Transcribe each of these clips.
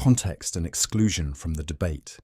context and exclusion from the debate.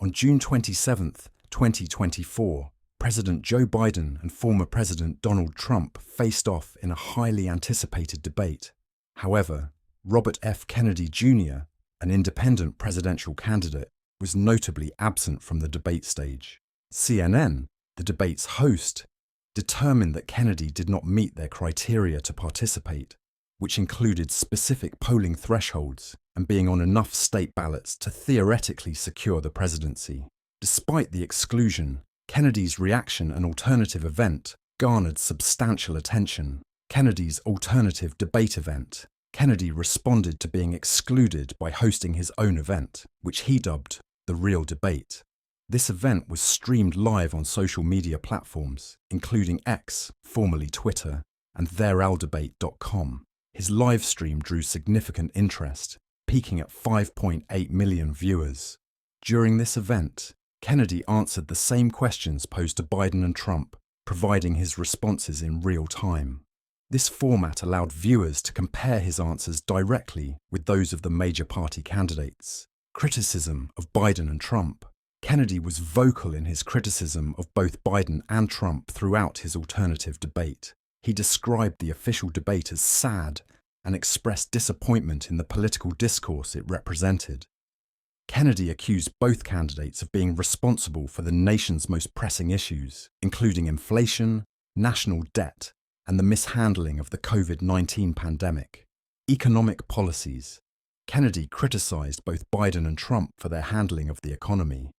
On June 27, 2024, President Joe Biden and former President Donald Trump faced off in a highly anticipated debate. However, Robert F. Kennedy Jr., an independent presidential candidate, was notably absent from the debate stage. CNN, the debate's host, determined that Kennedy did not meet their criteria to participate, which included specific polling thresholds and being on enough state ballots to theoretically secure the presidency. Despite the exclusion, Kennedy's reaction and alternative event garnered substantial attention. Kennedy's alternative debate event. Kennedy responded to being excluded by hosting his own event, which he dubbed The Real Debate. This event was streamed live on social media platforms, including X, formerly Twitter, and theiraldebate.com. His live stream drew significant interest, peaking at 5.8 million viewers. During this event, Kennedy answered the same questions posed to Biden and Trump, providing his responses in real time. This format allowed viewers to compare his answers directly with those of the major party candidates. Criticism of Biden and Trump. Kennedy was vocal in his criticism of both Biden and Trump throughout his alternative debate. He described the official debate as sad and expressed disappointment in the political discourse it represented. Kennedy accused both candidates of being responsible for the nation's most pressing issues, including inflation, national debt, and the mishandling of the COVID-19 pandemic. Economic policies. Kennedy criticized both Biden and Trump for their handling of the economy.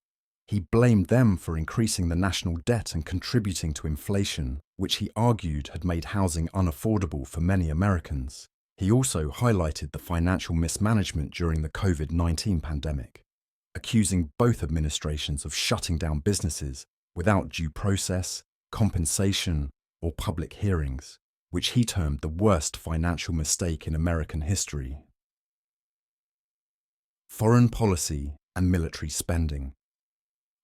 He blamed them for increasing the national debt and contributing to inflation, which he argued had made housing unaffordable for many Americans. He also highlighted the financial mismanagement during the COVID-19 pandemic, accusing both administrations of shutting down businesses without due process, compensation, or public hearings, which he termed the worst financial mistake in American history. Foreign policy and military spending.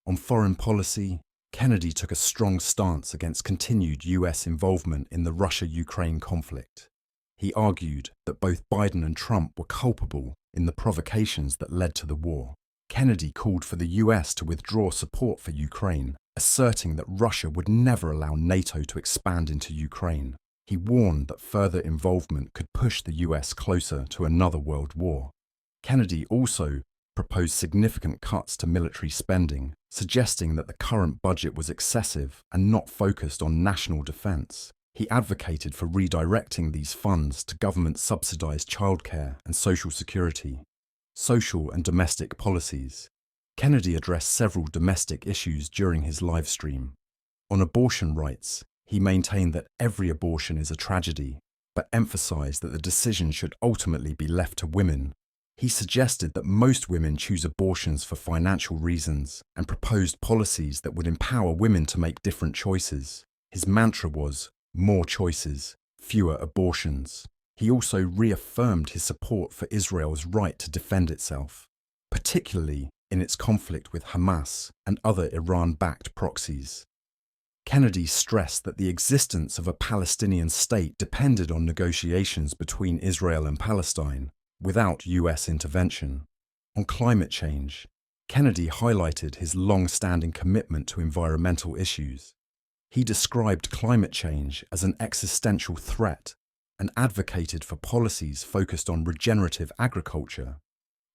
On foreign policy, Kennedy took a strong stance against continued US involvement in the Russia-Ukraine conflict. He argued that both Biden and Trump were culpable in the provocations that led to the war. Kennedy called for the US to withdraw support for Ukraine, asserting that Russia would never allow NATO to expand into Ukraine. He warned that further involvement could push the US closer to another world war. Kennedy also proposed significant cuts to military spending, suggesting that the current budget was excessive and not focused on national defense. He advocated for redirecting these funds to government-subsidized childcare and social security. Social and domestic policies. Kennedy addressed several domestic issues during his live stream. On abortion rights, he maintained that every abortion is a tragedy, but emphasized that the decision should ultimately be left to women. He suggested that most women choose abortions for financial reasons and proposed policies that would empower women to make different choices. His mantra was, more choices, fewer abortions. He also reaffirmed his support for Israel's right to defend itself, particularly in its conflict with Hamas and other Iran-backed proxies. Kennedy stressed that the existence of a Palestinian state depended on negotiations between Israel and Palestine, without US intervention. On climate change, Kennedy highlighted his long-standing commitment to environmental issues. He described climate change as an existential threat and advocated for policies focused on regenerative agriculture,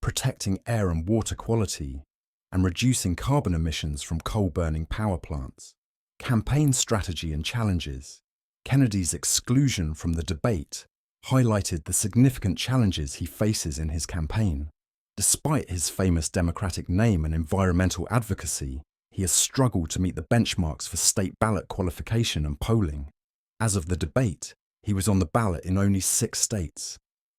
protecting air and water quality, and reducing carbon emissions from coal-burning power plants. Campaign strategy and challenges. Kennedy's exclusion from the debate highlighted the significant challenges he faces in his campaign. Despite his famous Democratic name and environmental advocacy, he has struggled to meet the benchmarks for state ballot qualification and polling. As of the debate, he was on the ballot in only 6 states,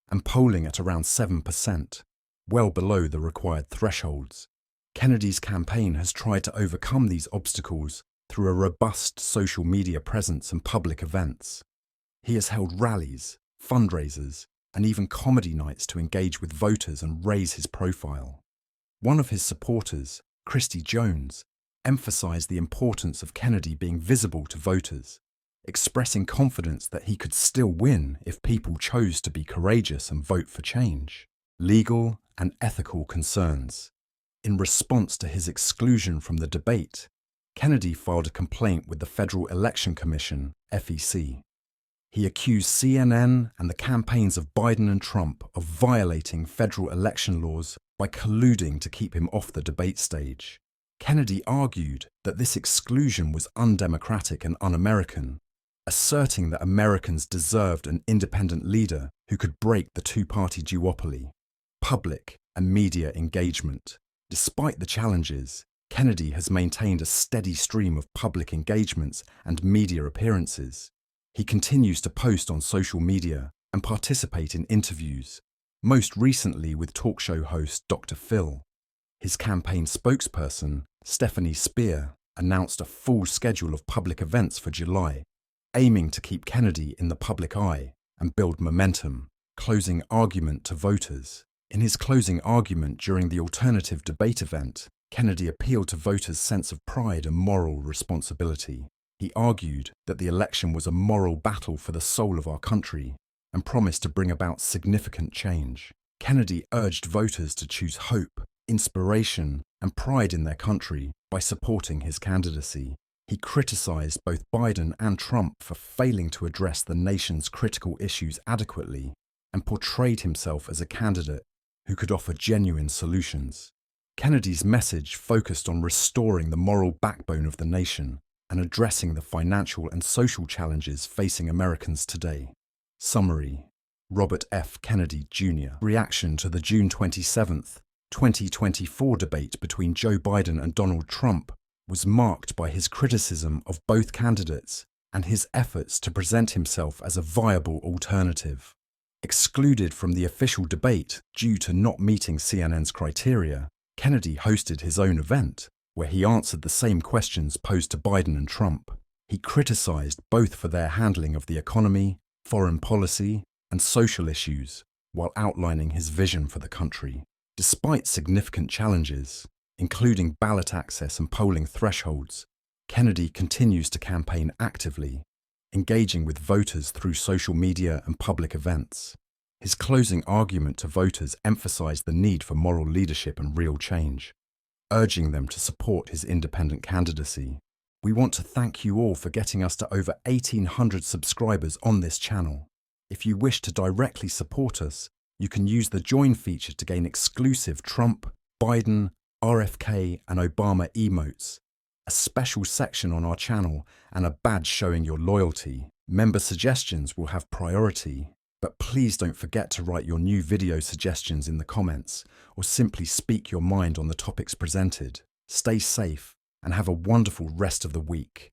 and polling at around 7%, well below the required thresholds. Kennedy's campaign has tried to overcome these obstacles through a robust social media presence and public events. He has held rallies, fundraisers, and even comedy nights to engage with voters and raise his profile. One of his supporters, Christy Jones, emphasized the importance of Kennedy being visible to voters, expressing confidence that he could still win if people chose to be courageous and vote for change. Legal and ethical concerns. In response to his exclusion from the debate, Kennedy filed a complaint with the Federal Election Commission, FEC. He accused CNN and the campaigns of Biden and Trump of violating federal election laws by colluding to keep him off the debate stage. Kennedy argued that this exclusion was undemocratic and un-American, asserting that Americans deserved an independent leader who could break the two-party duopoly. Public and media engagement. Despite the challenges, Kennedy has maintained a steady stream of public engagements and media appearances. He continues to post on social media and participate in interviews, most recently with talk show host Dr. Phil. His campaign spokesperson, Stephanie Spear, announced a full schedule of public events for July, aiming to keep Kennedy in the public eye and build momentum. Closing argument to voters. In his closing argument during the alternative debate event, Kennedy appealed to voters' sense of pride and moral responsibility. He argued that the election was a moral battle for the soul of our country and promised to bring about significant change. Kennedy urged voters to choose hope, inspiration, and pride in their country by supporting his candidacy. He criticized both Biden and Trump for failing to address the nation's critical issues adequately and portrayed himself as a candidate who could offer genuine solutions. Kennedy's message focused on restoring the moral backbone of the nation and addressing the financial and social challenges facing Americans today. Summary: Robert F. Kennedy, Jr. Reaction to the June 27, 2024 debate between Joe Biden and Donald Trump was marked by his criticism of both candidates and his efforts to present himself as a viable alternative. Excluded from the official debate due to not meeting CNN's criteria, Kennedy hosted his own event, where he answered the same questions posed to Biden and Trump. He criticized both for their handling of the economy, foreign policy, and social issues, while outlining his vision for the country. Despite significant challenges, including ballot access and polling thresholds, Kennedy continues to campaign actively, engaging with voters through social media and public events. His closing argument to voters emphasized the need for moral leadership and real change, urging them to support his independent candidacy. We want to thank you all for getting us to over 1,800 subscribers on this channel. If you wish to directly support us, you can use the Join feature to gain exclusive Trump, Biden, RFK, and Obama emotes, a special section on our channel, and a badge showing your loyalty. Member suggestions will have priority, but please don't forget to write your new video suggestions in the comments, or simply speak your mind on the topics presented. Stay safe and have a wonderful rest of the week.